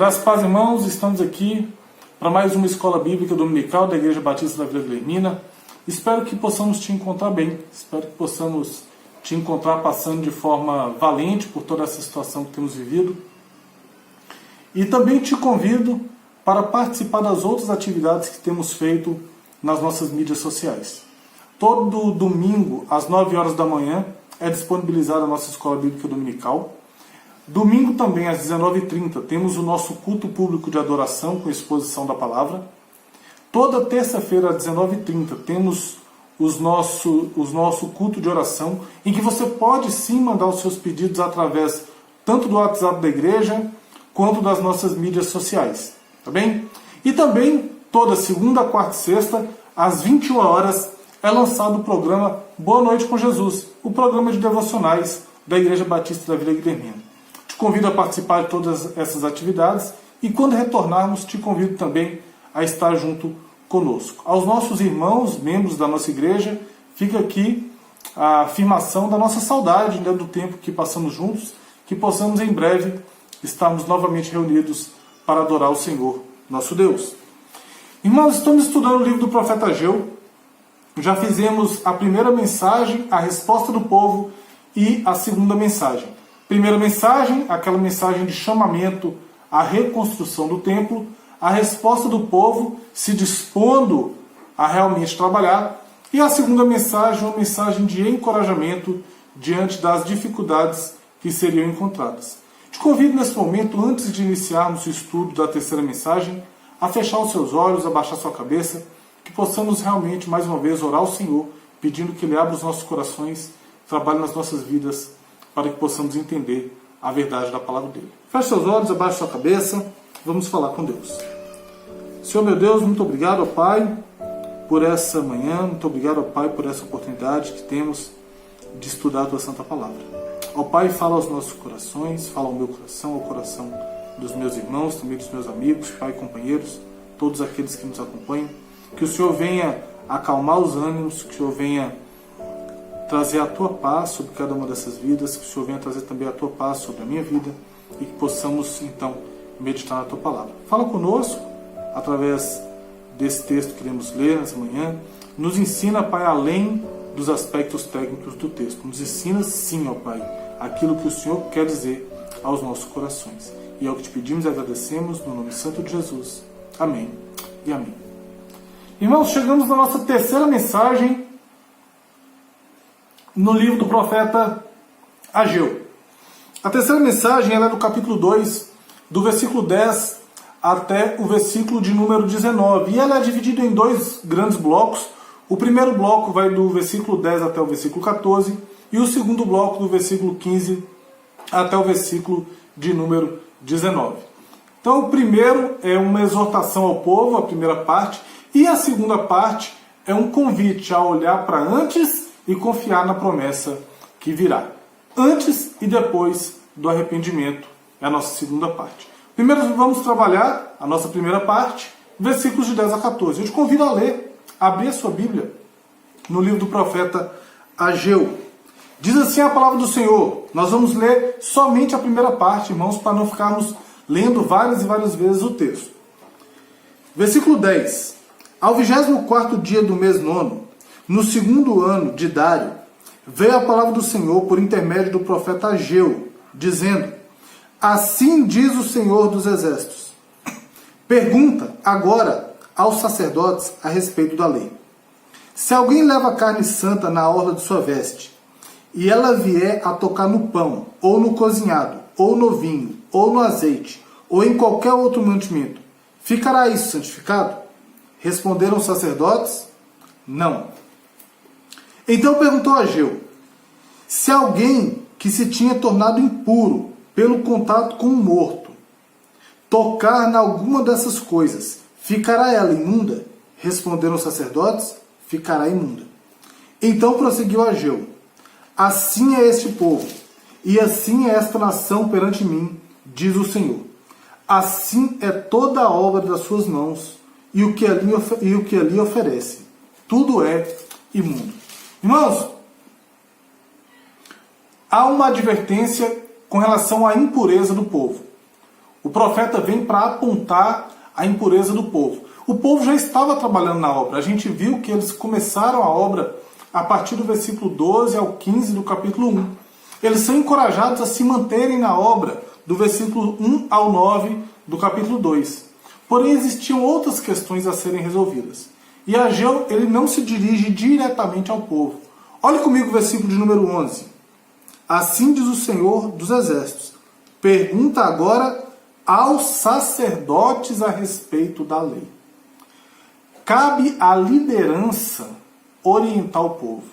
Graças e paz, irmãos, estamos aqui para mais uma escola bíblica dominical da Igreja Batista da Vila Guilhermina. Espero que possamos te encontrar bem, espero que possamos te encontrar passando de forma valente por toda essa situação que temos vivido. E também te convido para participar das outras atividades que temos feito nas nossas mídias sociais. Todo domingo, às 9 horas da manhã, é disponibilizada a nossa escola bíblica dominical. Domingo também, às 19h30, temos o nosso culto público de adoração com exposição da palavra. Toda terça-feira, às 19h30, temos o nosso culto de oração, em que você pode sim mandar os seus pedidos através tanto do WhatsApp da igreja, quanto das nossas mídias sociais. Tá bem? E também, toda segunda, quarta e sexta, às 21 horas, é lançado o programa Boa Noite com Jesus, o programa de devocionais da Igreja Batista da Vila Guilhermina. Te convido a participar de todas essas atividades e quando retornarmos, te convido também a estar junto conosco. Aos nossos irmãos, membros da nossa igreja, fica aqui a afirmação da nossa saudade, né, do tempo que passamos juntos, que possamos em breve estarmos novamente reunidos para adorar o Senhor, nosso Deus. Irmãos, estamos estudando o livro do profeta Ageu. Já fizemos a primeira mensagem, a resposta do povo, e a segunda mensagem. Primeira mensagem, aquela mensagem de chamamento à reconstrução do templo. A resposta do povo se dispondo a realmente trabalhar. E a segunda mensagem, uma mensagem de encorajamento diante das dificuldades que seriam encontradas. Te convido nesse momento, antes de iniciarmos o estudo da terceira mensagem, a fechar os seus olhos, a baixar sua cabeça, que possamos realmente, mais uma vez, orar ao Senhor, pedindo que Ele abra os nossos corações, trabalhe nas nossas vidas, para que possamos entender a verdade da palavra dele. Feche seus olhos, abaixe sua cabeça, vamos falar com Deus. Senhor meu Deus, muito obrigado, ó Pai, por essa manhã, muito obrigado, ó Pai, por essa oportunidade que temos de estudar a Tua Santa Palavra. Ó Pai, fala aos nossos corações, fala ao meu coração, ao coração dos meus irmãos, também dos meus amigos, Pai, companheiros, todos aqueles que nos acompanham, que o Senhor venha acalmar os ânimos, que o Senhor venha trazer a Tua paz sobre cada uma dessas vidas, que o Senhor venha trazer também a Tua paz sobre a minha vida e que possamos, então, meditar na Tua Palavra. Fala conosco, através desse texto que iremos ler nessa manhã. Nos ensina, Pai, além dos aspectos técnicos do texto. Nos ensina, sim, ó Pai, aquilo que o Senhor quer dizer aos nossos corações. E é o que te pedimos e agradecemos, no nome santo de Jesus. Amém e amém. Irmãos, chegamos na nossa terceira mensagem no livro do profeta Ageu. A terceira mensagem ela é do capítulo 2, do versículo 10 até o versículo de número 19. E ela é dividida em dois grandes blocos. O primeiro bloco vai do versículo 10 até o versículo 14, e o segundo bloco do versículo 15 até o versículo de número 19. Então o primeiro é uma exortação ao povo, a primeira parte, e a segunda parte é um convite a olhar para antes e confiar na promessa que virá. Antes e depois do arrependimento é a nossa segunda parte. Primeiro vamos trabalhar a nossa primeira parte, versículos de 10 a 14. Eu te convido a ler, a abrir a sua Bíblia no livro do profeta Ageu. Diz assim a palavra do Senhor. Nós vamos ler somente a primeira parte, irmãos, para não ficarmos lendo várias e várias vezes o texto. Versículo 10. Ao 24º dia do mês 9, no segundo ano de Dário, veio a palavra do Senhor por intermédio do profeta Ageu, dizendo: Assim diz o Senhor dos Exércitos. Pergunta agora aos sacerdotes a respeito da lei. Se alguém leva carne santa na orla de sua veste, e ela vier a tocar no pão, ou no cozinhado, ou no vinho, ou no azeite, ou em qualquer outro mantimento, ficará isso santificado? Responderam os sacerdotes: não. Então perguntou Ageu: se alguém que se tinha tornado impuro pelo contato com um morto tocar em alguma dessas coisas, ficará ela imunda? Responderam os sacerdotes: ficará imunda. Então prosseguiu Ageu: assim é este povo, e assim é esta nação perante mim, diz o Senhor. Assim é toda a obra das suas mãos, e o que ali oferece. Tudo é imundo. Irmãos, há uma advertência com relação à impureza do povo. O profeta vem para apontar a impureza do povo. O povo já estava trabalhando na obra. A gente viu que eles começaram a obra a partir do versículo 12 ao 15 do capítulo 1. Eles são encorajados a se manterem na obra do versículo 1 ao 9 do capítulo 2. Porém, existiam outras questões a serem resolvidas. E Ageu, ele não se dirige diretamente ao povo. Olhe comigo o versículo de número 11. Assim diz o Senhor dos Exércitos. Pergunta agora aos sacerdotes a respeito da lei. Cabe à liderança orientar o povo.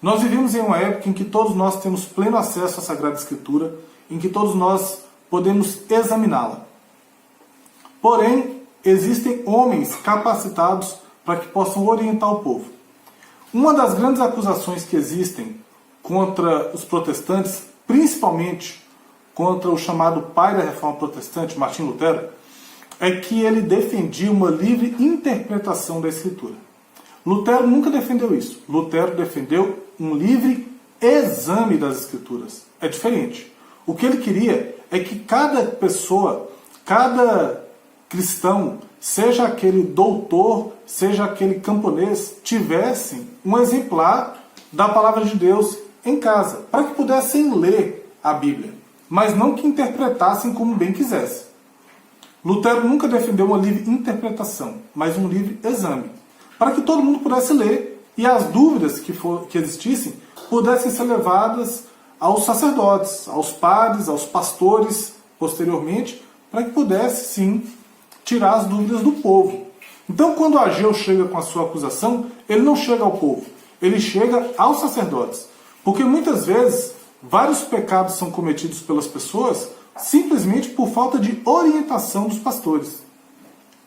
Nós vivemos em uma época em que todos nós temos pleno acesso à Sagrada Escritura, em que todos nós podemos examiná-la. Porém, existem homens capacitados para que possam orientar o povo. Uma das grandes acusações que existem contra os protestantes, principalmente contra o chamado pai da Reforma Protestante, Martim Lutero, é que ele defendia uma livre interpretação da Escritura. Lutero nunca defendeu isso. Lutero defendeu um livre exame das Escrituras. É diferente. O que ele queria é que cada pessoa, cada cristão, seja aquele doutor, seja aquele camponês, tivesse um exemplar da palavra de Deus em casa, para que pudessem ler a Bíblia, mas não que interpretassem como bem quisessem. Lutero nunca defendeu uma livre interpretação, mas um livre exame, para que todo mundo pudesse ler e as dúvidas que existissem pudessem ser levadas aos sacerdotes, aos padres, aos pastores, posteriormente, para que pudesse, sim, tirar as dúvidas do povo. Então, quando Ageu chega com a sua acusação, ele não chega ao povo, ele chega aos sacerdotes. Porque muitas vezes, vários pecados são cometidos pelas pessoas simplesmente por falta de orientação dos pastores,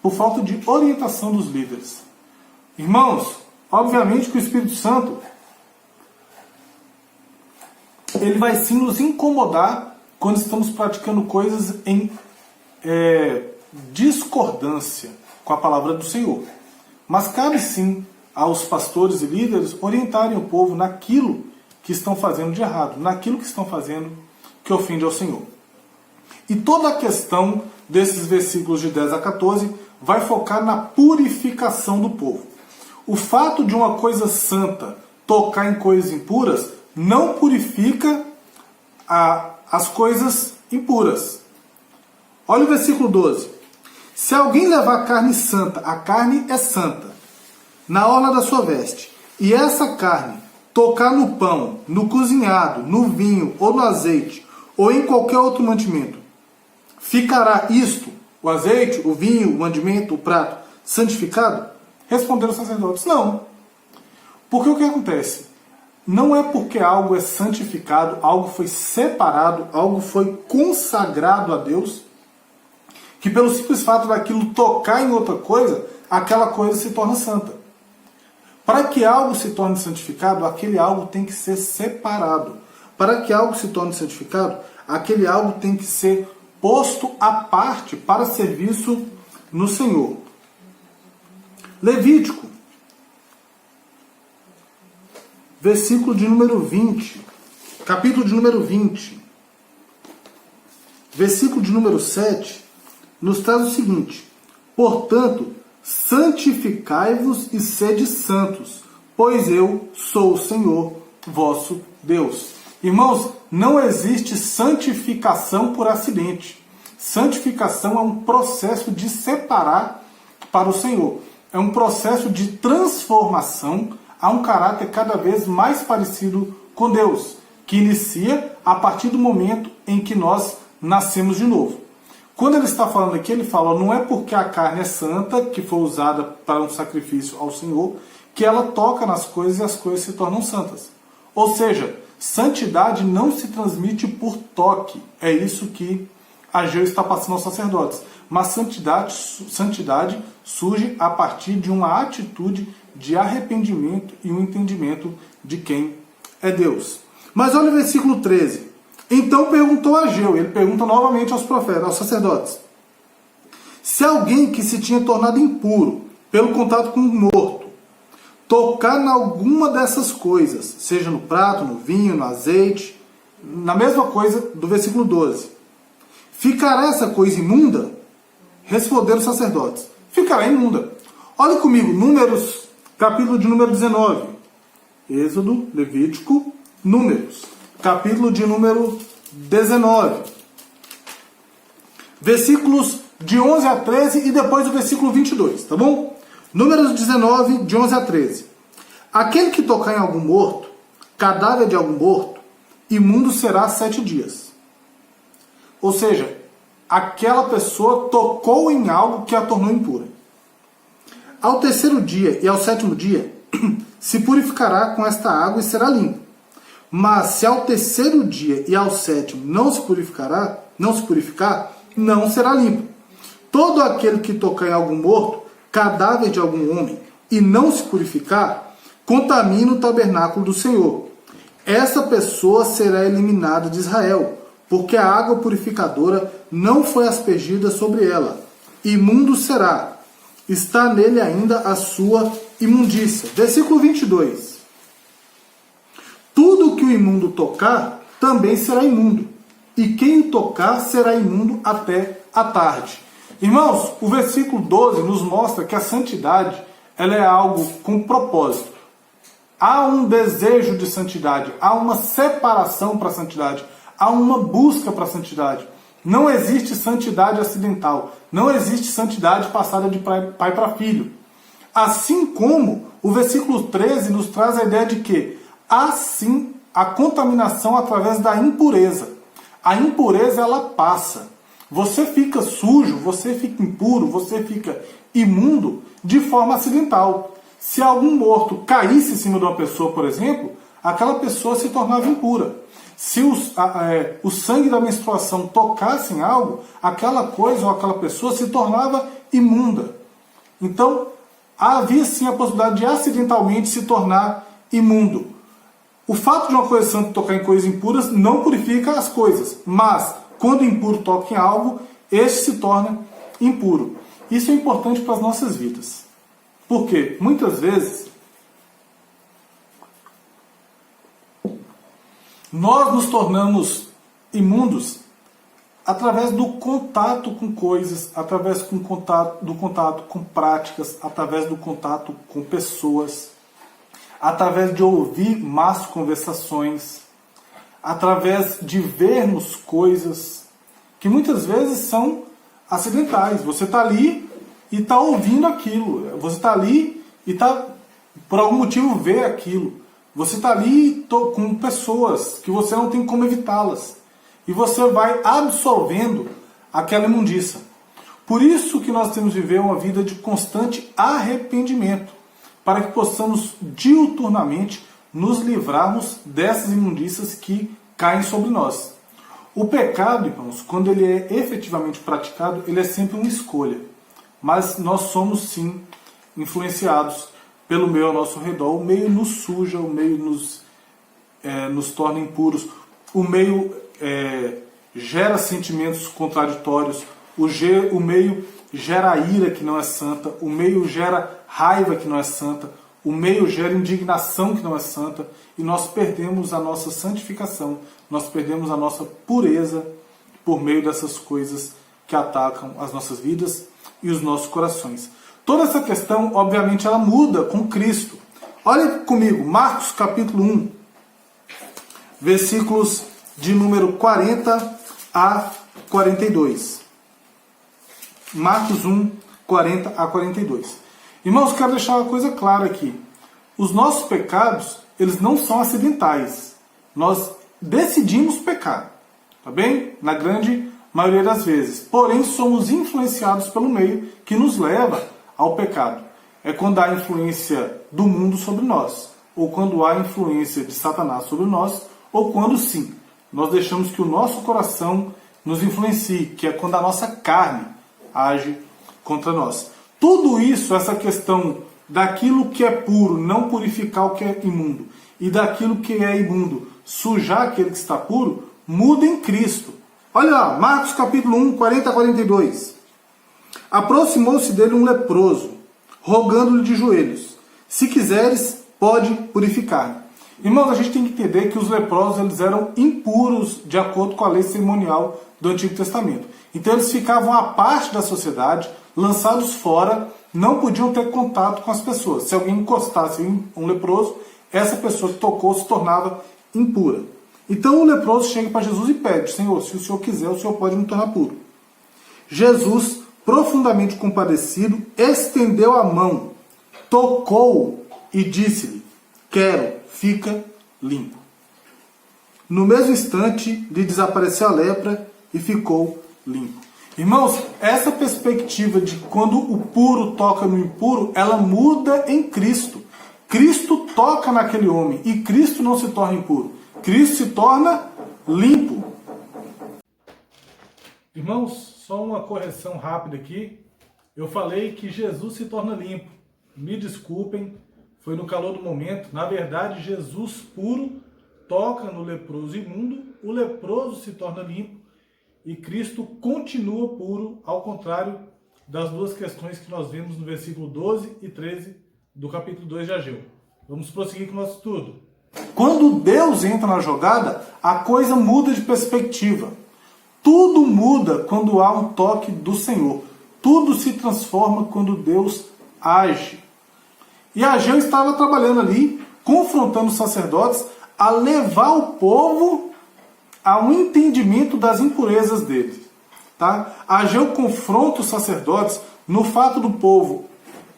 por falta de orientação dos líderes. Irmãos, obviamente que o Espírito Santo ele vai sim nos incomodar quando estamos praticando coisas em discordância com a palavra do Senhor. Mas cabe sim aos pastores e líderes orientarem o povo naquilo que estão fazendo de errado, naquilo que estão fazendo que ofende ao Senhor. E toda a questão desses versículos de 10 a 14 vai focar na purificação do povo. O fato de uma coisa santa tocar em coisas impuras não purifica as coisas impuras. Olha o versículo 12. Se alguém levar carne santa, a carne é santa, na orla da sua veste, e essa carne tocar no pão, no cozinhado, no vinho ou no azeite, ou em qualquer outro mantimento, ficará isto, o azeite, o vinho, o mantimento, o prato, santificado? Responderam os sacerdotes, não. Porque o que acontece? Não é porque algo é santificado, algo foi separado, algo foi consagrado a Deus, que pelo simples fato daquilo tocar em outra coisa, aquela coisa se torna santa. Para que algo se torne santificado, aquele algo tem que ser separado. Para que algo se torne santificado, aquele algo tem que ser posto à parte para serviço no Senhor. Levítico, versículo de número 20, capítulo de número 20, versículo de número 7, nos traz o seguinte: portanto, santificai-vos e sede santos, pois eu sou o Senhor vosso Deus. Irmãos, não existe santificação por acidente. Santificação é um processo de separar para o Senhor. É um processo de transformação a um caráter cada vez mais parecido com Deus, que inicia a partir do momento em que nós nascemos de novo. Quando ele está falando aqui, ele fala, não é porque a carne é santa, que foi usada para um sacrifício ao Senhor, que ela toca nas coisas e as coisas se tornam santas. Ou seja, santidade não se transmite por toque. É isso que Ageu está passando aos sacerdotes. Mas santidade surge a partir de uma atitude de arrependimento e um entendimento de quem é Deus. Mas olha o versículo 13. Então perguntou Ageu, ele pergunta novamente aos profetas, aos sacerdotes: se alguém que se tinha tornado impuro pelo contato com o morto tocar em alguma dessas coisas, seja no prato, no vinho, no azeite, na mesma coisa do versículo 12, ficará essa coisa imunda? Responderam os sacerdotes: ficará imunda. Olhe comigo, Números, capítulo de número 19. Êxodo, Levítico, Números, capítulo de número 19. Versículos de 11 a 13 e depois o versículo 22, tá bom? Números 19, de 11 a 13. Aquele que tocar em algum morto, cadáver de algum morto, imundo será 7 dias. Ou seja, aquela pessoa tocou em algo que a tornou impura. Ao terceiro dia e ao sétimo dia, se purificará com esta água e será limpo. Mas se ao terceiro dia e ao sétimo não se purificar, não será limpo. Todo aquele que tocar em algum morto, cadáver de algum homem, e não se purificar, contamina o tabernáculo do Senhor. Essa pessoa será eliminada de Israel, porque a água purificadora não foi aspergida sobre ela. Imundo será. Está nele ainda a sua imundícia. Versículo 22. Tudo que o imundo tocar, também será imundo. E quem o tocar será imundo até a tarde. Irmãos, o versículo 12 nos mostra que a santidade ela é algo com propósito. Há um desejo de santidade, há uma separação para a santidade, há uma busca para a santidade. Não existe santidade acidental, não existe santidade passada de pai para filho. Assim como o versículo 13 nos traz a ideia de que há sim a contaminação através da impureza. A impureza ela passa. Você fica sujo, você fica impuro, você fica imundo de forma acidental. Se algum morto caísse em cima de uma pessoa, por exemplo, aquela pessoa se tornava impura. Se o sangue da menstruação tocasse em algo, aquela coisa ou aquela pessoa se tornava imunda. Então, havia sim a possibilidade de acidentalmente se tornar imundo. O fato de uma coisa santa tocar em coisas impuras não purifica as coisas, mas quando o impuro toca em algo, este se torna impuro. Isso é importante para as nossas vidas. Porque muitas vezes nós nos tornamos imundos através do contato com coisas, através do contato com práticas, através do contato com pessoas, através de ouvir más conversações, através de vermos coisas que muitas vezes são acidentais. Você está ali e está ouvindo aquilo. Você está ali e está, por algum motivo, vê aquilo. Você está ali com pessoas que você não tem como evitá-las. E você vai absorvendo aquela imundícia. Por isso que nós temos que viver uma vida de constante arrependimento, para que possamos diuturnamente nos livrarmos dessas imundícias que caem sobre nós. O pecado, irmãos, quando ele é efetivamente praticado, ele é sempre uma escolha. Mas nós somos sim influenciados pelo meio ao nosso redor. O meio nos suja, o meio nos torna impuros, o meio gera sentimentos contraditórios, o meio gera ira que não é santa, o meio gera raiva que não é santa, o meio gera indignação que não é santa, e nós perdemos a nossa santificação, nós perdemos a nossa pureza por meio dessas coisas que atacam as nossas vidas e os nossos corações. Toda essa questão, obviamente, ela muda com Cristo. Olha comigo, Marcos capítulo 1, versículos de número 40 a 42. Marcos 1, 40 a 42. Irmãos, quero deixar uma coisa clara aqui. Os nossos pecados, eles não são acidentais. Nós decidimos pecar, tá bem? Na grande maioria das vezes. Porém, somos influenciados pelo meio que nos leva ao pecado. É quando há influência do mundo sobre nós, ou quando há influência de Satanás sobre nós, ou quando sim, nós deixamos que o nosso coração nos influencie, que é quando a nossa carne age contra nós. Tudo isso, essa questão daquilo que é puro, não purificar o que é imundo, e daquilo que é imundo, sujar aquele que está puro, muda em Cristo. Olha lá, Marcos capítulo 1, 40 a 42. Aproximou-se dele um leproso, rogando-lhe de joelhos: se quiseres, pode purificar. Irmãos, a gente tem que entender que os leprosos eles eram impuros de acordo com a lei cerimonial do Antigo Testamento. Então eles ficavam à parte da sociedade, lançados fora, não podiam ter contato com as pessoas. Se alguém encostasse em um leproso, essa pessoa que tocou se tornava impura. Então o leproso chega para Jesus e pede: Senhor, se o Senhor quiser, o Senhor pode me tornar puro. Jesus, profundamente compadecido, estendeu a mão, tocou e disse-lhe: quero, fica limpo. No mesmo instante, lhe desapareceu a lepra e ficou limpo. Irmãos, essa perspectiva de quando o puro toca no impuro, ela muda em Cristo. Cristo toca naquele homem e Cristo não se torna impuro. Cristo se torna limpo. Irmãos, só uma correção rápida aqui. Eu falei que Jesus se torna limpo. Me desculpem, foi no calor do momento. Na verdade, Jesus puro toca no leproso imundo, o leproso se torna limpo e Cristo continua puro, ao contrário das duas questões que nós vimos no versículo 12 e 13 do capítulo 2 de Ageu. Vamos prosseguir com o nosso estudo. Quando Deus entra na jogada, a coisa muda de perspectiva. Tudo muda quando há um toque do Senhor. Tudo se transforma quando Deus age. E Ageu estava trabalhando ali, confrontando os sacerdotes, a levar o povo a um entendimento das impurezas deles. Tá? Ageu confronta os sacerdotes no fato do povo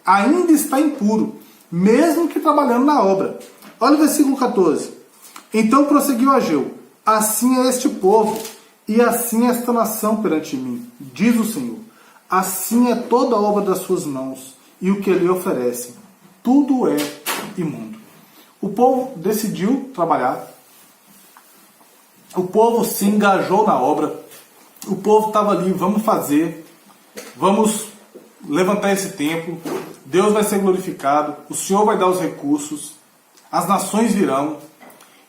ainda estar impuro, mesmo que trabalhando na obra. Olha o versículo 14. Então prosseguiu Ageu: assim é este povo, e assim é esta nação perante mim, diz o Senhor. Assim é toda a obra das suas mãos, e o que lhe oferecem. Tudo é imundo. O povo decidiu trabalhar. O povo se engajou na obra. O povo estava ali: vamos fazer, vamos levantar esse templo, Deus vai ser glorificado, o Senhor vai dar os recursos, as nações virão.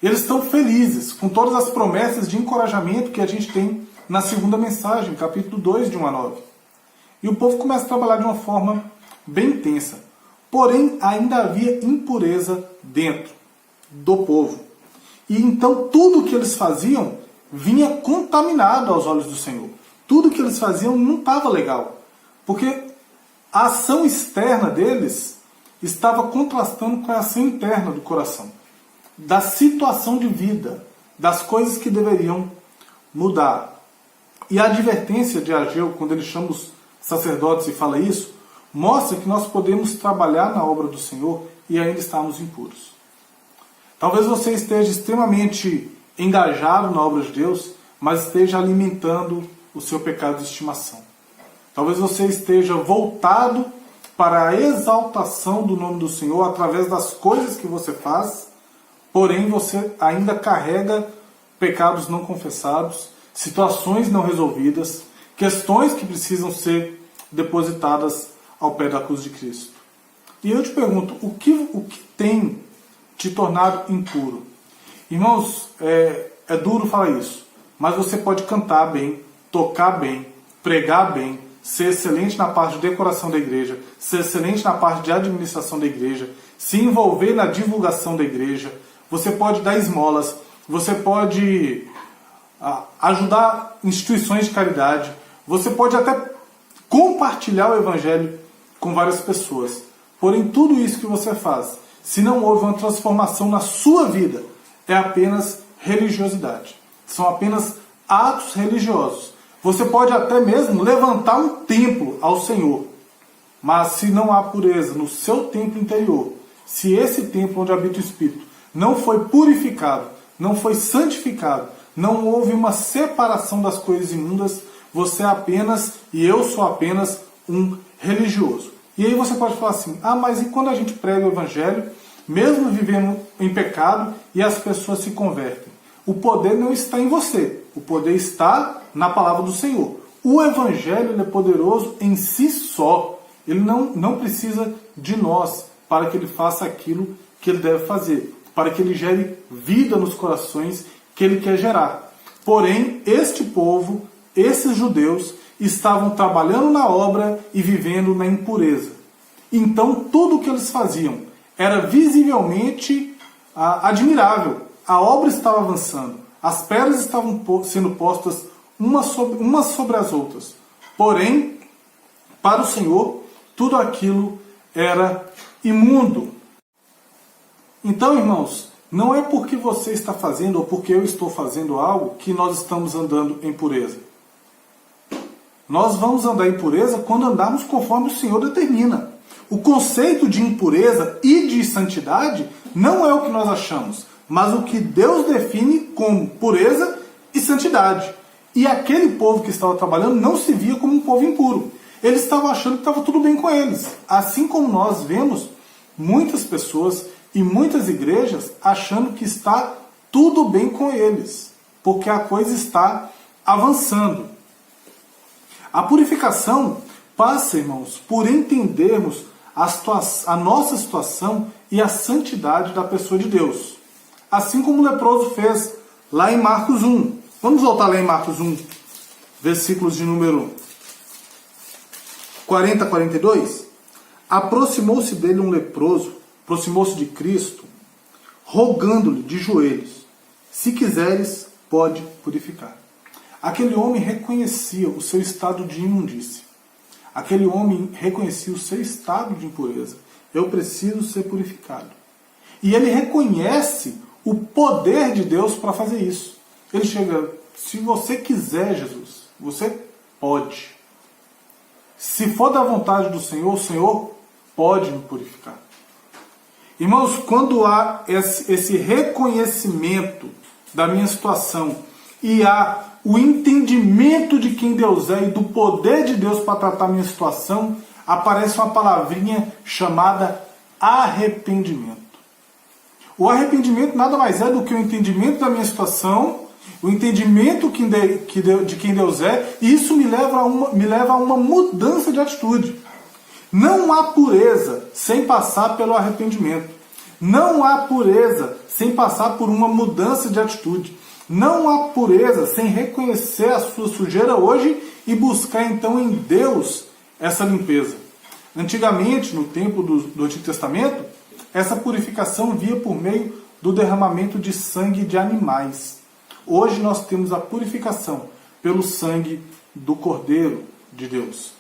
Eles estão felizes com todas as promessas de encorajamento que a gente tem na segunda mensagem, capítulo 2, de 1 a 9. E o povo começa a trabalhar de uma forma bem intensa. Porém, ainda havia impureza dentro do povo. E então tudo que eles faziam vinha contaminado aos olhos do Senhor. Tudo que eles faziam não estava legal. Porque a ação externa deles estava contrastando com a ação interna do coração. Da situação de vida, das coisas que deveriam mudar. E a advertência de Ageu, quando ele chama os sacerdotes e fala isso, mostra que nós podemos trabalhar na obra do Senhor e ainda estarmos impuros. Talvez você esteja extremamente engajado na obra de Deus, mas esteja alimentando o seu pecado de estimação. Talvez você esteja voltado para a exaltação do nome do Senhor através das coisas que você faz, porém você ainda carrega pecados não confessados, situações não resolvidas, questões que precisam ser depositadas ao pé da cruz de Cristo. E eu te pergunto, o que tem te tornado impuro? Irmãos, é duro falar isso, mas você pode cantar bem, tocar bem, pregar bem, ser excelente na parte de decoração da igreja, ser excelente na parte de administração da igreja, se envolver na divulgação da igreja, você pode dar esmolas, você pode ajudar instituições de caridade, você pode até compartilhar o evangelho com várias pessoas. Porém, tudo isso que você faz, se não houve uma transformação na sua vida, é apenas religiosidade. São apenas atos religiosos. Você pode até mesmo levantar um templo ao Senhor, mas se não há pureza no seu templo interior, se esse templo onde habita o Espírito não foi purificado, não foi santificado, não houve uma separação das coisas imundas, você é apenas, e eu sou apenas, um religioso. E aí você pode falar assim: mas e quando a gente prega o Evangelho, mesmo vivendo em pecado, e as pessoas se convertem? O poder não está em você, o poder está na palavra do Senhor. O Evangelho ele é poderoso em si só. Ele não precisa de nós para que ele faça aquilo que ele deve fazer, para que ele gere vida nos corações que ele quer gerar. Porém, este povo, esses judeus, estavam trabalhando na obra e vivendo na impureza. Então, tudo o que eles faziam era visivelmente admirável. A obra estava avançando, as pedras estavam sendo postas umas sobre as outras. Porém, para o Senhor, tudo aquilo era imundo. Então, irmãos, não é porque você está fazendo ou porque eu estou fazendo algo que nós estamos andando em pureza. Nós vamos andar em pureza quando andarmos conforme o Senhor determina. O conceito de impureza e de santidade não é o que nós achamos, mas o que Deus define como pureza e santidade. E aquele povo que estava trabalhando não se via como um povo impuro. Eles estavam achando que estava tudo bem com eles. Assim como nós vemos muitas pessoas e muitas igrejas achando que está tudo bem com eles, porque a coisa está avançando. A purificação passa, irmãos, por entendermos a nossa situação e a santidade da pessoa de Deus. Assim como o leproso fez lá em Marcos 1. Vamos voltar lá em Marcos 1, versículos de número 40 a 42. Aproximou-se dele um leproso, aproximou-se de Cristo, rogando-lhe de joelhos: se quiseres, pode purificar. Aquele homem reconhecia o seu estado de imundícia. Aquele homem reconhecia o seu estado de impureza. Eu preciso ser purificado. E ele reconhece o poder de Deus para fazer isso. Ele chega: se você quiser, Jesus, você pode. Se for da vontade do Senhor, o Senhor pode me purificar. Irmãos, quando há esse reconhecimento da minha situação e há o entendimento de quem Deus é e do poder de Deus para tratar a minha situação, aparece uma palavrinha chamada arrependimento. O arrependimento nada mais é do que o entendimento da minha situação, o entendimento de quem Deus é, e isso me leva a uma mudança de atitude. Não há pureza sem passar pelo arrependimento. Não há pureza sem passar por uma mudança de atitude. Não há pureza sem reconhecer a sua sujeira hoje e buscar então em Deus essa limpeza. Antigamente, no tempo do Antigo Testamento, essa purificação via por meio do derramamento de sangue de animais. Hoje nós temos a purificação pelo sangue do Cordeiro de Deus.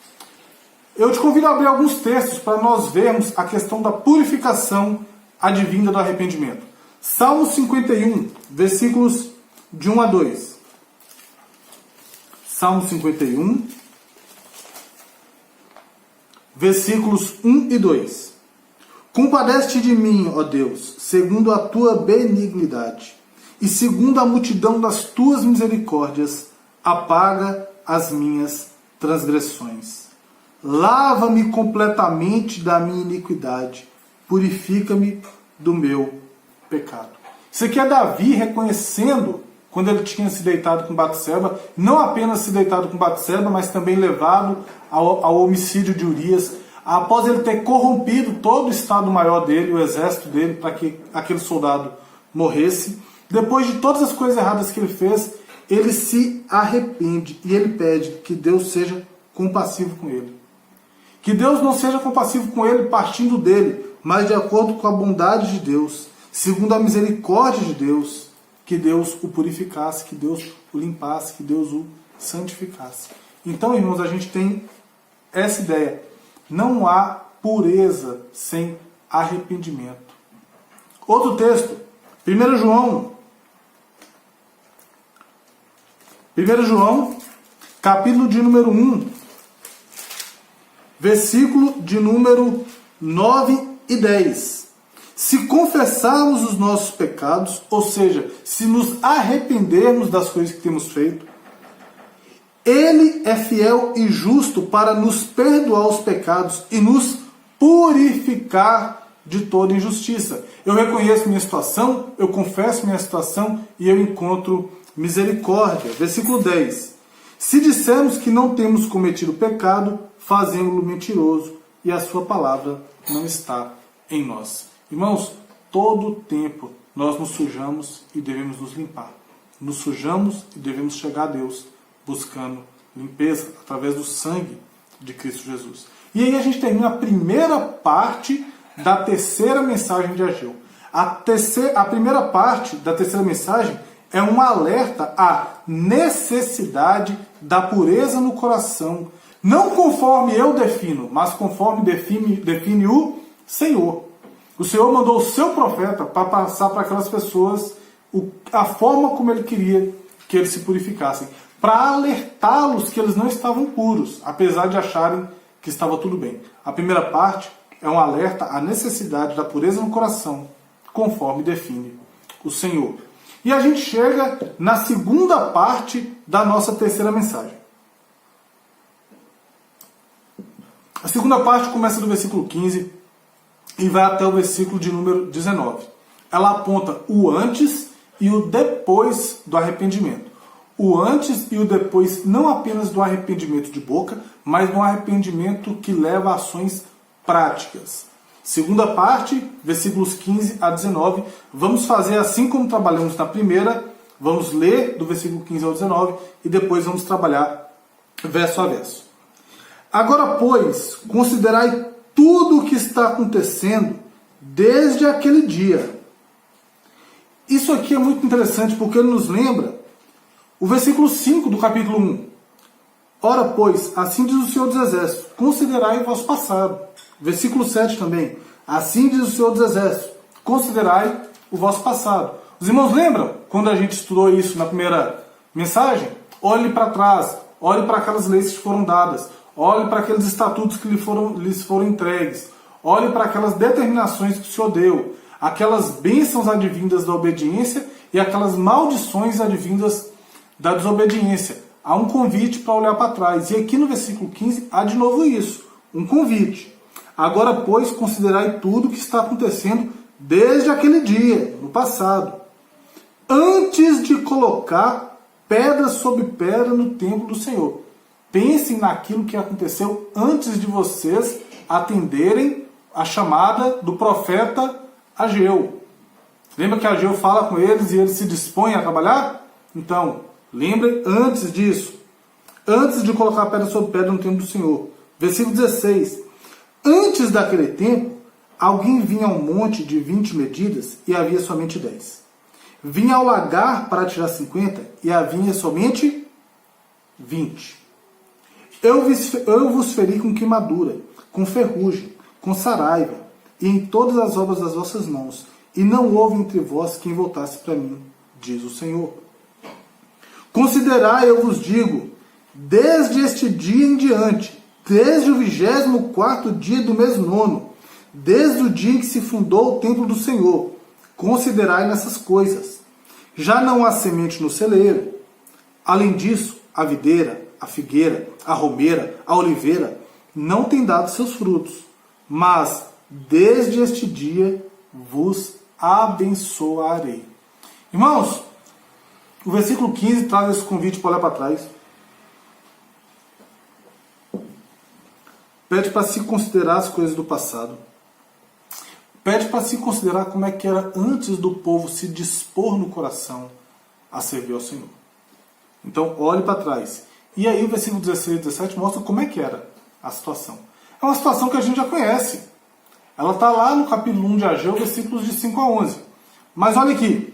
Eu te convido a abrir alguns textos para nós vermos a questão da purificação advinda do arrependimento. Salmo 51, versículos de 1 a 2. Salmo 51, versículos 1 e 2. Compadece-te de mim, ó Deus, segundo a tua benignidade, e segundo a multidão das tuas misericórdias, apaga as minhas transgressões. Lava-me completamente da minha iniquidade, purifica-me do meu pecado. Isso aqui é Davi reconhecendo quando ele tinha se deitado com Batseba, não apenas se deitado com Batseba, mas também levado ao homicídio de Urias, após ele ter corrompido todo o estado maior dele, o exército dele, para que aquele soldado morresse. Depois de todas as coisas erradas que ele fez, ele se arrepende e ele pede que Deus seja compassivo com ele. Que Deus não seja compassivo com ele partindo dele, mas de acordo com a bondade de Deus, segundo a misericórdia de Deus, que Deus o purificasse, que Deus o limpasse, que Deus o santificasse. Então, irmãos, a gente tem essa ideia. Não há pureza sem arrependimento. Outro texto, 1 João, capítulo de número 1, versículo de número 9 e 10. Se confessarmos os nossos pecados, ou seja, se nos arrependermos das coisas que temos feito, Ele é fiel e justo para nos perdoar os pecados e nos purificar de toda injustiça. Eu reconheço minha situação, eu confesso minha situação e eu encontro misericórdia. Versículo 10. Se dissermos que não temos cometido pecado, fazemos-lo mentiroso e a sua palavra não está em nós. Irmãos, todo o tempo nós nos sujamos e devemos nos limpar. Nos sujamos e devemos chegar a Deus buscando limpeza através do sangue de Cristo Jesus. E aí a gente termina a primeira parte da terceira mensagem de Ageu. A primeira parte da terceira mensagem é um alerta à necessidade da pureza no coração, não conforme eu defino, mas conforme define o Senhor. O Senhor mandou o seu profeta para passar para aquelas pessoas a forma como ele queria que eles se purificassem, para alertá-los que eles não estavam puros, apesar de acharem que estava tudo bem. A primeira parte é um alerta à necessidade da pureza no coração, conforme define o Senhor. E a gente chega na segunda parte da nossa terceira mensagem. A segunda parte começa do versículo 15 e vai até o versículo de número 19. Ela aponta o antes e o depois do arrependimento. O antes e o depois não apenas do arrependimento de boca, mas do arrependimento que leva a ações práticas. Segunda parte, versículos 15 a 19, vamos fazer assim como trabalhamos na primeira, vamos ler do versículo 15 ao 19 e depois vamos trabalhar verso a verso. Agora, pois, considerai tudo o que está acontecendo desde aquele dia. Isso aqui é muito interessante porque ele nos lembra o versículo 5 do capítulo 1. Ora, pois, assim diz o Senhor dos Exércitos, considerai o vosso passado. Versículo 7 também. Assim diz o Senhor dos Exércitos, considerai o vosso passado. Os irmãos lembram quando a gente estudou isso na primeira mensagem? Olhe para trás, olhe para aquelas leis que foram dadas, olhe para aqueles estatutos que lhes foram entregues, olhe para aquelas determinações que o Senhor deu, aquelas bênçãos advindas da obediência e aquelas maldições advindas da desobediência. Há um convite para olhar para trás. E aqui no versículo 15 há de novo isso, um convite. Agora, pois, considerai tudo o que está acontecendo desde aquele dia, no passado, antes de colocar pedra sobre pedra no templo do Senhor. Pensem naquilo que aconteceu antes de vocês atenderem a chamada do profeta Ageu. Lembra que Ageu fala com eles e eles se dispõem a trabalhar? Então, lembrem antes disso. Antes de colocar pedra sobre pedra no templo do Senhor. Versículo 16. Antes daquele tempo, alguém vinha a um monte de 20 medidas e havia somente 10. Vinha ao lagar para tirar 50 e havia somente 20. Eu vos feri com queimadura, com ferrugem, com saraiva, e em todas as obras das vossas mãos, e não houve entre vós quem voltasse para mim, diz o Senhor. Considerai, eu vos digo, desde este dia em diante, desde o 24º dia do mês 9, desde o dia em que se fundou o templo do Senhor, considerai nessas coisas. Já não há semente no celeiro. Além disso, a videira, a figueira, a romeira, a oliveira não têm dado seus frutos, mas desde este dia vos abençoarei. Irmãos, o versículo 15 traz esse convite para olhar para trás. Pede para se considerar as coisas do passado. Pede para se considerar como é que era antes do povo se dispor no coração a servir ao Senhor. Então, olhe para trás. E aí o versículo 16 e 17 mostra como é que era a situação. É uma situação que a gente já conhece. Ela está lá no capítulo 1 de Ageu, versículos de 5 a 11. Mas olha aqui.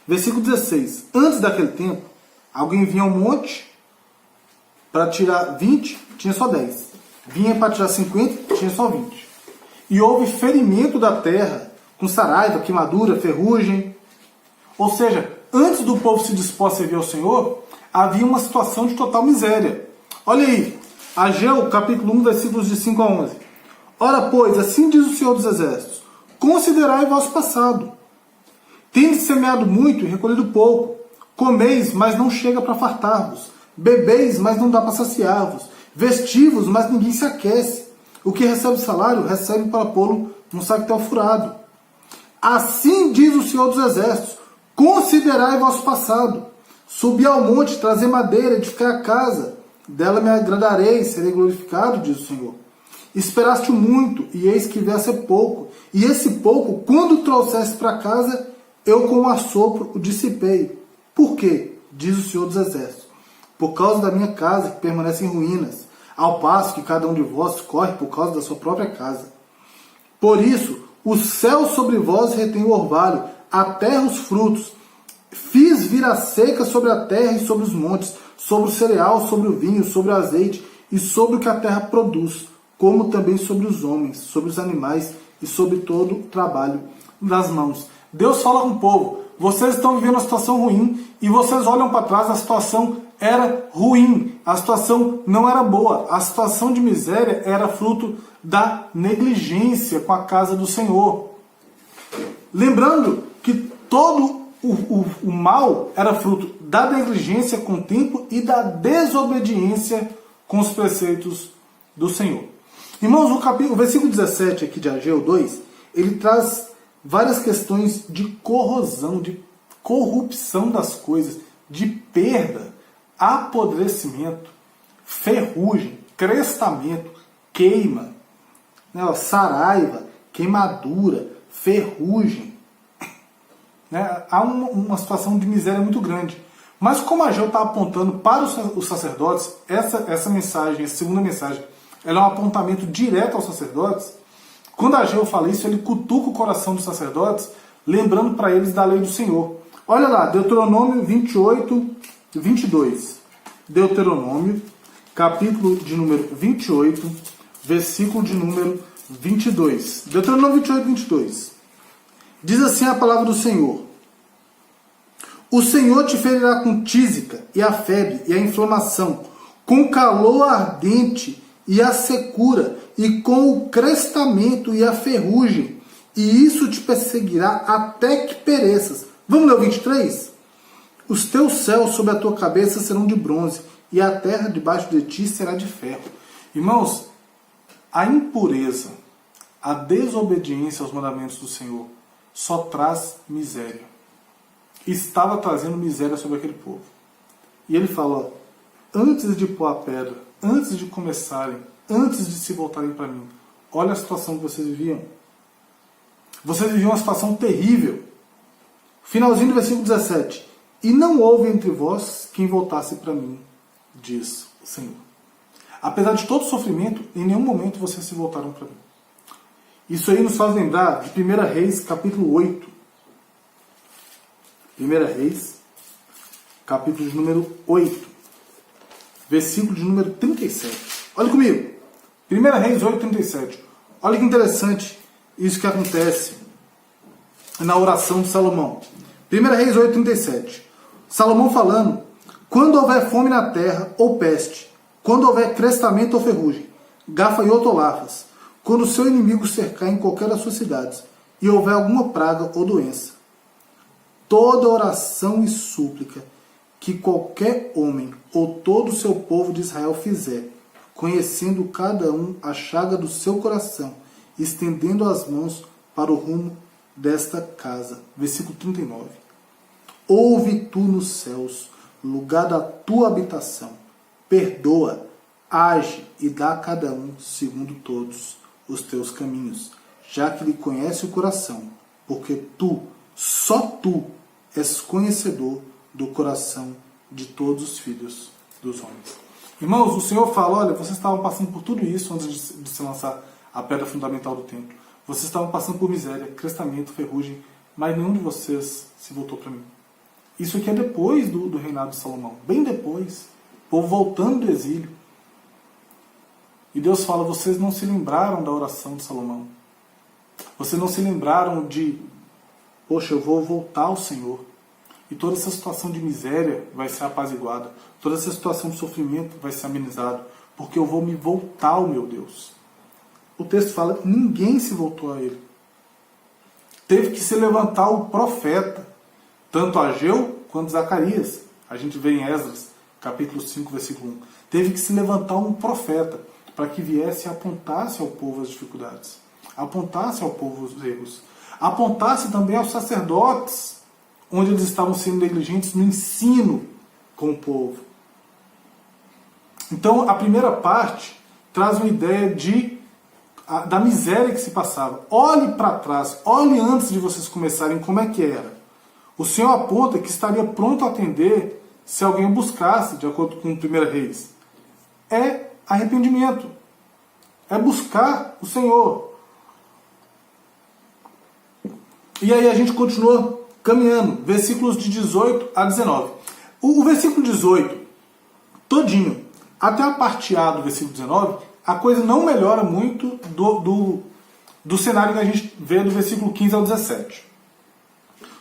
Versículo 16. Antes daquele tempo, alguém vinha ao monte para tirar 20, tinha só 10. Vinha para tirar 50, tinha só 20. E houve ferimento da terra, com saraiva, queimadura, ferrugem. Ou seja, antes do povo se dispor a servir ao Senhor, havia uma situação de total miséria. Olha aí, Ageu, capítulo 1, versículos de 5 a 11. Ora, pois, assim diz o Senhor dos Exércitos, considerai o vosso passado. Tendes semeado muito e recolhido pouco. Comeis, mas não chega para fartar-vos. Bebeis, mas não dá para saciar-vos. Vestivos, mas ninguém se aquece. O que recebe salário, recebe para pô-lo num saquetel furado. Assim diz o Senhor dos Exércitos, considerai vosso passado. Subi ao monte, trazer madeira, edificar a casa. Dela me agradarei, serei glorificado, diz o Senhor. Esperaste muito, e eis que viesse pouco. E esse pouco, quando trouxeste para casa, eu com um assopro o dissipei. Por quê? Diz o Senhor dos Exércitos. Por causa da minha casa, que permanece em ruínas, ao passo que cada um de vós corre por causa da sua própria casa. Por isso, o céu sobre vós retém o orvalho, a terra os frutos, Fiz vir a seca sobre a terra e sobre os montes, sobre o cereal, sobre o vinho, sobre o azeite e sobre o que a terra produz, como também sobre os homens, sobre os animais e sobre todo o trabalho das mãos. Deus fala com o povo, vocês estão vivendo uma situação ruim e vocês olham para trás, a situação era ruim, a situação não era boa, a situação de miséria era fruto da negligência com a casa do Senhor. Lembrando que todo o mal era fruto da negligência com o tempo e da desobediência com os preceitos do Senhor. Irmãos, o versículo 17 aqui de Ageu 2, ele traz várias questões de corrosão, de corrupção das coisas, de perda, apodrecimento, ferrugem, crestamento, queima, né, saraiva, queimadura, ferrugem. Né? Há uma situação de miséria muito grande. Mas como Ageu está apontando para os sacerdotes, essa mensagem, essa segunda mensagem, ela é um apontamento direto aos sacerdotes. Quando Ageu fala isso, ele cutuca o coração dos sacerdotes, lembrando para eles da lei do Senhor. Olha lá, Deuteronômio 28, 22. Deuteronômio, capítulo de número 28, versículo de número 22. Deuteronômio 28, 22. Diz assim a palavra do Senhor: o Senhor te ferirá com tísica, e a febre, e a inflamação, com calor ardente, e a secura, e com o crestamento e a ferrugem, e isso te perseguirá até que pereças. Vamos ler o 23? Os teus céus sobre a tua cabeça serão de bronze, e a terra debaixo de ti será de ferro. Irmãos, a impureza, a desobediência aos mandamentos do Senhor só traz miséria. Estava trazendo miséria sobre aquele povo. E ele fala, ó, antes de pôr a pedra, antes de começarem, antes de se voltarem para mim, olha a situação que vocês viviam. Vocês viviam uma situação terrível. Finalzinho do versículo 17. E não houve entre vós quem voltasse para mim, diz o Senhor. Apesar de todo sofrimento, em nenhum momento vocês se voltaram para mim. Isso aí nos faz lembrar de 1 Reis, capítulo 8. 1 Reis, capítulo de número 8, versículo de número 37. Olha comigo. 1 Reis 8, 37. Olha que interessante isso que acontece na oração de Salomão. 1 Reis 8, 37. Salomão falando, quando houver fome na terra ou peste, quando houver crestamento ou ferrugem, gafanhoto ou larvas, quando o seu inimigo cercar em qualquer das suas cidades, e houver alguma praga ou doença, toda oração e súplica que qualquer homem ou todo o seu povo de Israel fizer, conhecendo cada um a chaga do seu coração, estendendo as mãos para o rumo desta casa. Versículo 39. Ouve tu nos céus, lugar da tua habitação, perdoa, age e dá a cada um segundo todos os teus caminhos, já que lhe conhece o coração, porque tu, só tu, és conhecedor do coração de todos os filhos dos homens. Irmãos, o Senhor fala, olha, vocês estavam passando por tudo isso antes de se lançar a pedra fundamental do templo. Vocês estavam passando por miséria, crestamento, ferrugem, mas nenhum de vocês se voltou para mim. Isso aqui é depois do reinado de Salomão, bem depois. O povo voltando do exílio. E Deus fala, vocês não se lembraram da oração de Salomão. Vocês não se lembraram de, poxa, eu vou voltar ao Senhor. E toda essa situação de miséria vai ser apaziguada. Toda essa situação de sofrimento vai ser amenizada. Porque eu vou me voltar ao meu Deus. O texto fala, ninguém se voltou a ele. Teve que se levantar o profeta. Tanto Ageu quanto Zacarias. A gente vê em Esdras, capítulo 5, versículo 1. Teve que se levantar um profeta para que viesse e apontasse ao povo as dificuldades. Apontasse ao povo os erros. Apontasse também aos sacerdotes, onde eles estavam sendo negligentes no ensino com o povo. Então, a primeira parte traz uma ideia da miséria que se passava. Olhe para trás, olhe antes de vocês começarem como é que era. O Senhor aponta que estaria pronto a atender se alguém o buscasse, de acordo com 1 Reis. É arrependimento. É buscar o Senhor. E aí a gente continua caminhando, versículos de 18 a 19. O versículo 18, todinho, até a parte A do versículo 19, a coisa não melhora muito do cenário que a gente vê do versículo 15 ao 17.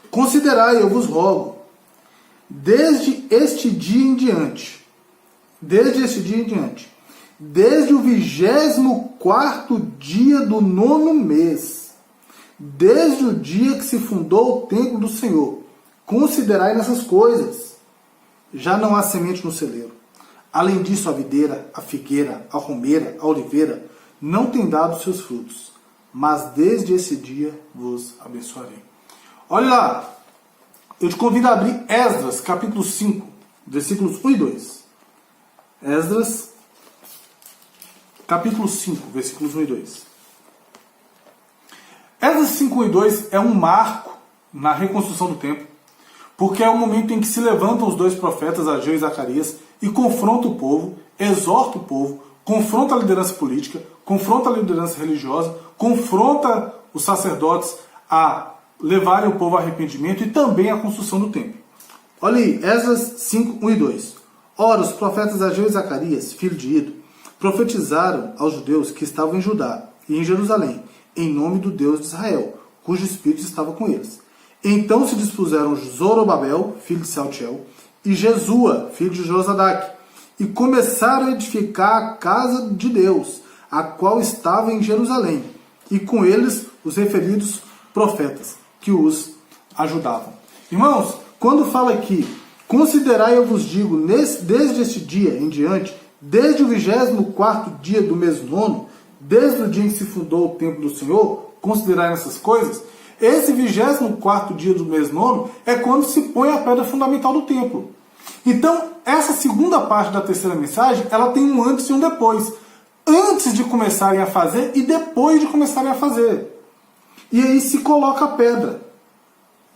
Considerai, eu vos rogo, desde este dia em diante, desde o 24º dia do 9º mês, desde o dia que se fundou o templo do Senhor, considerai nessas coisas. Já não há semente no celeiro. Além disso, a videira, a figueira, a romeira, a oliveira não têm dado seus frutos, mas desde esse dia vos abençoarei. Olha lá, eu te convido a abrir Esdras, capítulo 5, versículos 1 e 2. Esdras, capítulo 5, versículos 1 e 2. Esdras 5, 1 e 2 é um marco na reconstrução do templo, porque é o momento em que se levantam os dois profetas, Ageu e Zacarias, e confronta o povo, exorta o povo, confronta a liderança política, confronta a liderança religiosa, confronta os sacerdotes a levarem o povo ao arrependimento e também à construção do templo. Olha aí, Esdras 5, 1 e 2. Ora, os profetas Ageu e Zacarias, filho de Ido, profetizaram aos judeus que estavam em Judá e em Jerusalém, em nome do Deus de Israel, cujo espírito estava com eles. Então se dispuseram Zorobabel, filho de Saltiel, e Jesua, filho de Josadaque, e começaram a edificar a casa de Deus, a qual estava em Jerusalém, e com eles os referidos profetas, que os ajudavam. Irmãos, quando fala aqui, considerai, eu vos digo, desde este dia em diante, desde o 24º dia do mês 9º, desde o dia em que se fundou o templo do Senhor, considerai essas coisas. Esse 24º dia do mês 9º é quando se põe a pedra fundamental do templo. Então, essa segunda parte da terceira mensagem, ela tem um antes e um depois. Antes de começarem a fazer e depois de começarem a fazer. E aí se coloca a pedra.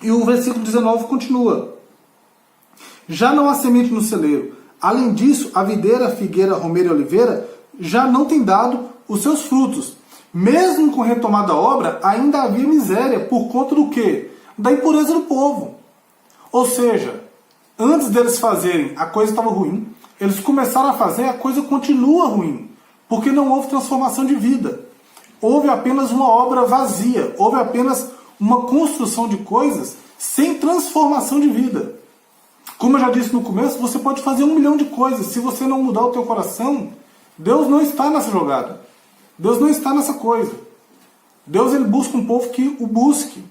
E o versículo 19 continua. Já não há semente no celeiro. Além disso, a videira, a figueira, a romeira e a oliveira já não têm dado os seus frutos. Mesmo com retomada a obra, ainda havia miséria por conta do quê? Da impureza do povo. Ou seja, antes deles fazerem, a coisa estava ruim. Eles começaram a fazer, a coisa continua ruim. Porque não houve transformação de vida. Houve apenas uma obra vazia. Houve apenas uma construção de coisas sem transformação de vida. Como eu já disse no começo, você pode fazer 1 milhão de coisas. Se você não mudar o teu coração, Deus não está nessa jogada. Deus não está nessa coisa. Deus ele busca um povo que o busque.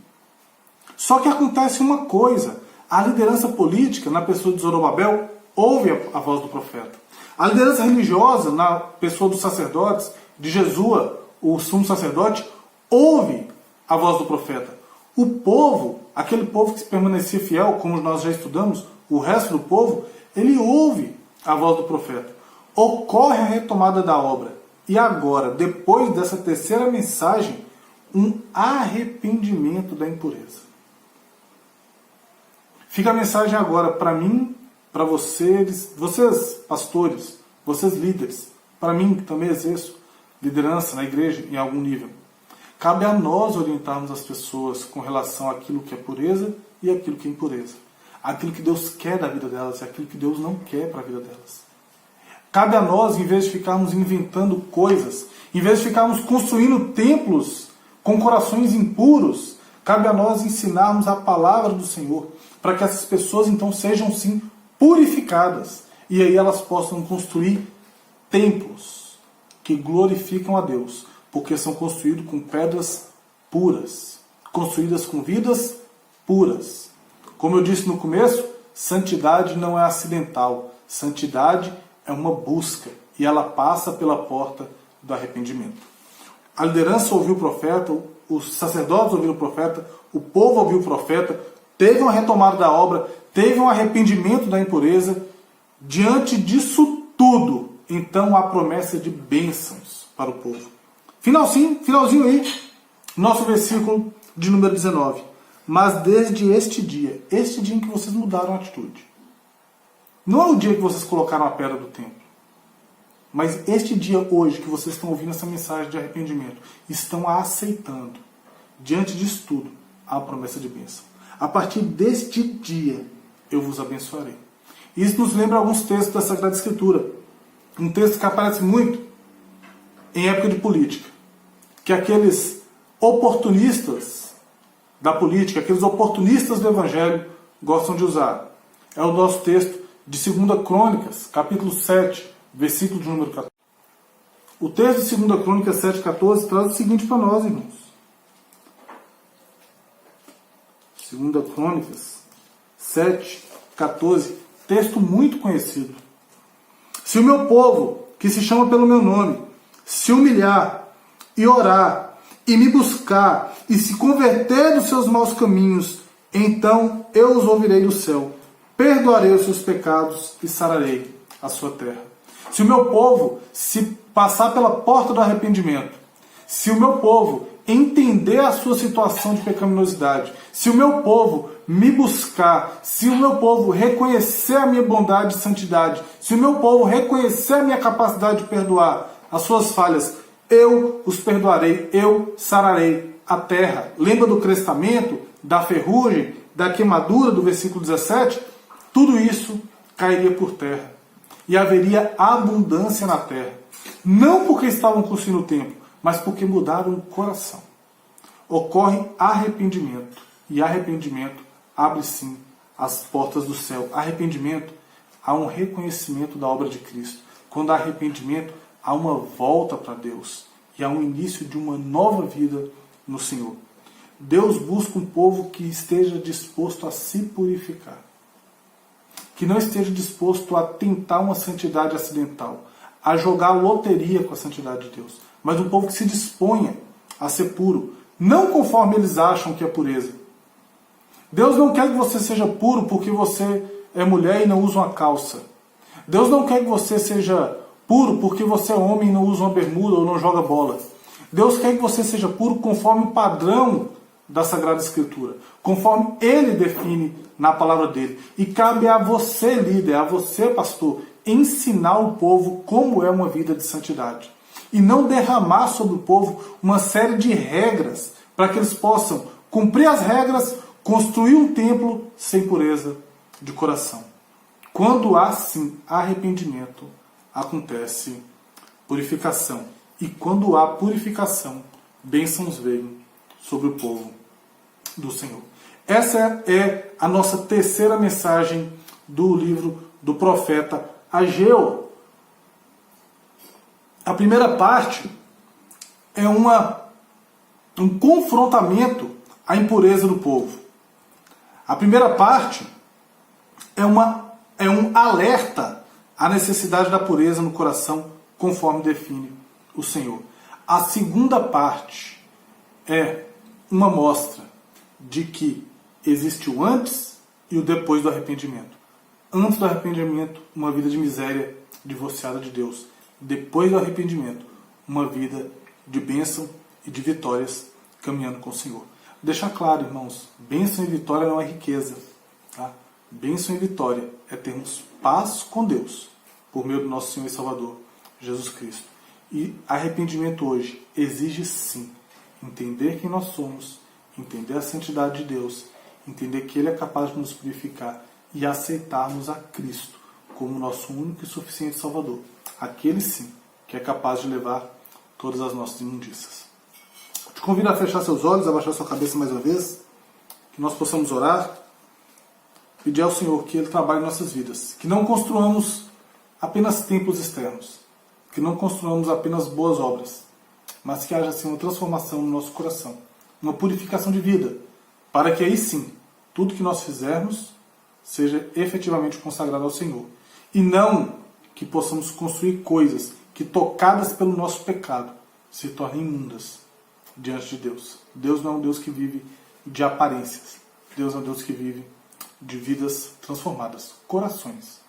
Só que acontece uma coisa. A liderança política, na pessoa de Zorobabel, ouve a voz do profeta. A liderança religiosa, na pessoa dos sacerdotes, de Jesua, o sumo sacerdote, ouve a voz do profeta. O povo, aquele povo que permanecia fiel, como nós já estudamos, o resto do povo, ele ouve a voz do profeta. Ocorre a retomada da obra. E agora, depois dessa terceira mensagem, um arrependimento da impureza. Fica a mensagem agora para mim, para vocês pastores, vocês líderes, para mim que também exerço liderança na igreja em algum nível. Cabe a nós orientarmos as pessoas com relação àquilo que é pureza e àquilo que é impureza. Aquilo que Deus quer da vida delas e aquilo que Deus não quer para a vida delas. Cabe a nós, em vez de ficarmos inventando coisas, em vez de ficarmos construindo templos com corações impuros, cabe a nós ensinarmos a palavra do Senhor, para que essas pessoas então sejam sim purificadas, e aí elas possam construir templos que glorificam a Deus, porque são construídos com pedras puras, construídas com vidas puras. Como eu disse no começo, santidade não é acidental, santidade é uma busca, e ela passa pela porta do arrependimento. A liderança ouviu o profeta, os sacerdotes ouviram o profeta, o povo ouviu o profeta, teve uma retomada da obra, teve um arrependimento da impureza. Diante disso tudo, então há promessa de bênçãos para o povo. Finalzinho aí, nosso versículo de número 19. Mas desde este dia em que vocês mudaram a atitude, não é o dia que vocês colocaram a pedra do templo, mas este dia hoje que vocês estão ouvindo essa mensagem de arrependimento, estão aceitando. Diante disso tudo, há a promessa de bênção. A partir deste dia, eu vos abençoarei. Isso nos lembra alguns textos da Sagrada Escritura. Um texto que aparece muito em época de política. Que aqueles oportunistas da política, aqueles oportunistas do Evangelho, gostam de usar. É o nosso texto de 2 Crônicas, capítulo 7, versículo de número 14. O texto de 2 Crônicas 7, 14 traz o seguinte para nós, irmãos. 2 Crônicas 7, 14, texto muito conhecido. Se o meu povo, que se chama pelo meu nome, se humilhar e orar e me buscar e se converter dos seus maus caminhos, então eu os ouvirei do céu, perdoarei os seus pecados e sararei a sua terra. Se o meu povo se passar pela porta do arrependimento, se o meu povo entender a sua situação de pecaminosidade, se o meu povo me buscar, se o meu povo reconhecer a minha bondade e santidade, se o meu povo reconhecer a minha capacidade de perdoar as suas falhas, eu os perdoarei, eu sararei a terra. Lembra do crescimento, da ferrugem, da queimadura do versículo 17? Tudo isso cairia por terra. E haveria abundância na terra. Não porque estavam cumprindo o tempo, mas porque mudaram o coração. Ocorre arrependimento. E arrependimento abre sim as portas do céu. Arrependimento, há um reconhecimento da obra de Cristo. Quando há arrependimento, há uma volta para Deus. E há um início de uma nova vida no Senhor. Deus busca um povo que esteja disposto a se purificar. Que não esteja disposto a tentar uma santidade acidental, a jogar loteria com a santidade de Deus, mas um povo que se disponha a ser puro, não conforme eles acham que é pureza. Deus não quer que você seja puro porque você é mulher e não usa uma calça. Deus não quer que você seja puro porque você é homem e não usa uma bermuda ou não joga bola. Deus quer que você seja puro conforme o padrão da Sagrada Escritura, conforme Ele define na palavra dele. E cabe a você, líder, a você, pastor, ensinar o povo como é uma vida de santidade. E não derramar sobre o povo uma série de regras para que eles possam cumprir as regras, construir um templo sem pureza de coração. Quando há, sim, arrependimento, acontece purificação. E quando há purificação, bênçãos vêm sobre o povo do Senhor. Essa é a nossa terceira mensagem do livro do profeta Ageu. A primeira parte é um confrontamento à impureza do povo. A primeira parte é um alerta à necessidade da pureza no coração, conforme define o Senhor. A segunda parte é uma mostra de que existe o antes e o depois do arrependimento. Antes do arrependimento, uma vida de miséria divorciada de Deus. Depois do arrependimento, uma vida de bênção e de vitórias caminhando com o Senhor. Deixar claro, irmãos, bênção e vitória não é riqueza. Tá? Bênção e vitória é termos paz com Deus, por meio do nosso Senhor e Salvador, Jesus Cristo. E arrependimento hoje exige sim entender quem nós somos, entender a santidade de Deus, entender que Ele é capaz de nos purificar e aceitarmos a Cristo como nosso único e suficiente Salvador. Aquele sim que é capaz de levar todas as nossas imundícias. Te convido a fechar seus olhos, abaixar sua cabeça mais uma vez, que nós possamos orar, pedir ao Senhor que Ele trabalhe em nossas vidas, que não construamos apenas templos externos, que não construamos apenas boas obras, mas que haja assim uma transformação no nosso coração, uma purificação de vida, para que aí sim, tudo que nós fizermos seja efetivamente consagrado ao Senhor. E não que possamos construir coisas que, tocadas pelo nosso pecado, se tornem imundas diante de Deus. Deus não é um Deus que vive de aparências. Deus é um Deus que vive de vidas transformadas, corações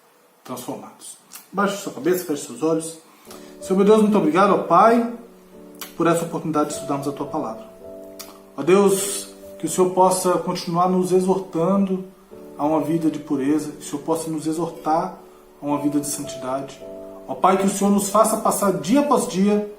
transformados. Baixe sua cabeça, feche seus olhos. Senhor meu Deus, muito obrigado, ó Pai, por essa oportunidade de estudarmos a Tua Palavra. Ó Deus, que o Senhor possa continuar nos exortando a uma vida de pureza, que o Senhor possa nos exortar a uma vida de santidade. Ó Pai, que o Senhor nos faça passar dia após dia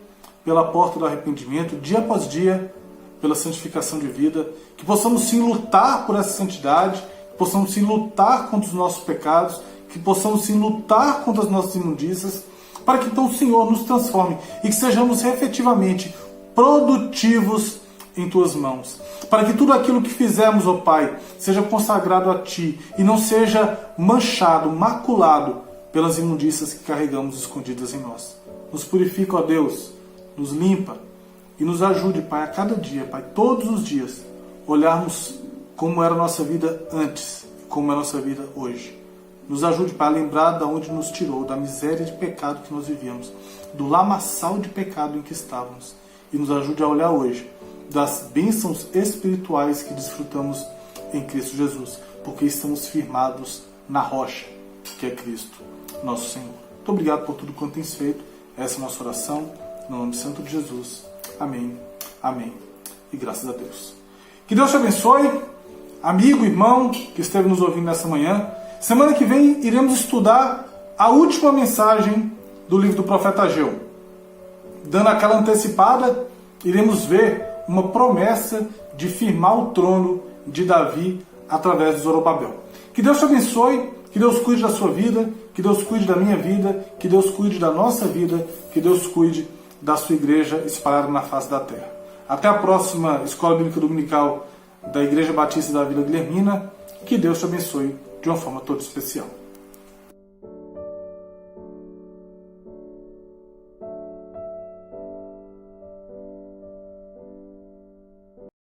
pela porta do arrependimento, dia após dia pela santificação de vida, que possamos sim lutar por essa santidade, que possamos sim lutar contra os nossos pecados, que possamos sim lutar contra as nossas imundícias, para que então o Senhor nos transforme e que sejamos efetivamente produtivos em Tuas mãos. Para que tudo aquilo que fizermos, ó Pai, seja consagrado a Ti e não seja manchado, maculado pelas imundícias que carregamos escondidas em nós. Nos purifica, ó Deus, nos limpa e nos ajude, Pai, a cada dia, Pai, todos os dias, olharmos como era a nossa vida antes e como é a nossa vida hoje. Nos ajude, Pai, a lembrar de onde nos tirou, da miséria de pecado que nós vivíamos, do lamaçal de pecado em que estávamos. E nos ajude a olhar hoje das bênçãos espirituais que desfrutamos em Cristo Jesus, porque estamos firmados na rocha, que é Cristo, nosso Senhor. Muito obrigado por tudo quanto tens feito. Essa é a nossa oração, no nome santo de Jesus. Amém, amém e graças a Deus. Que Deus te abençoe, amigo, irmão, que esteve nos ouvindo nessa manhã. Semana que vem iremos estudar a última mensagem do livro do profeta Ageu. Dando aquela antecipada, iremos ver uma promessa de firmar o trono de Davi através de Zorobabel. Que Deus te abençoe, que Deus cuide da sua vida, que Deus cuide da minha vida, que Deus cuide da nossa vida, que Deus cuide da sua igreja espalhada na face da terra. Até a próxima Escola Bíblica Dominical da Igreja Batista da Vila Guilhermina. Que Deus te abençoe de uma forma toda especial.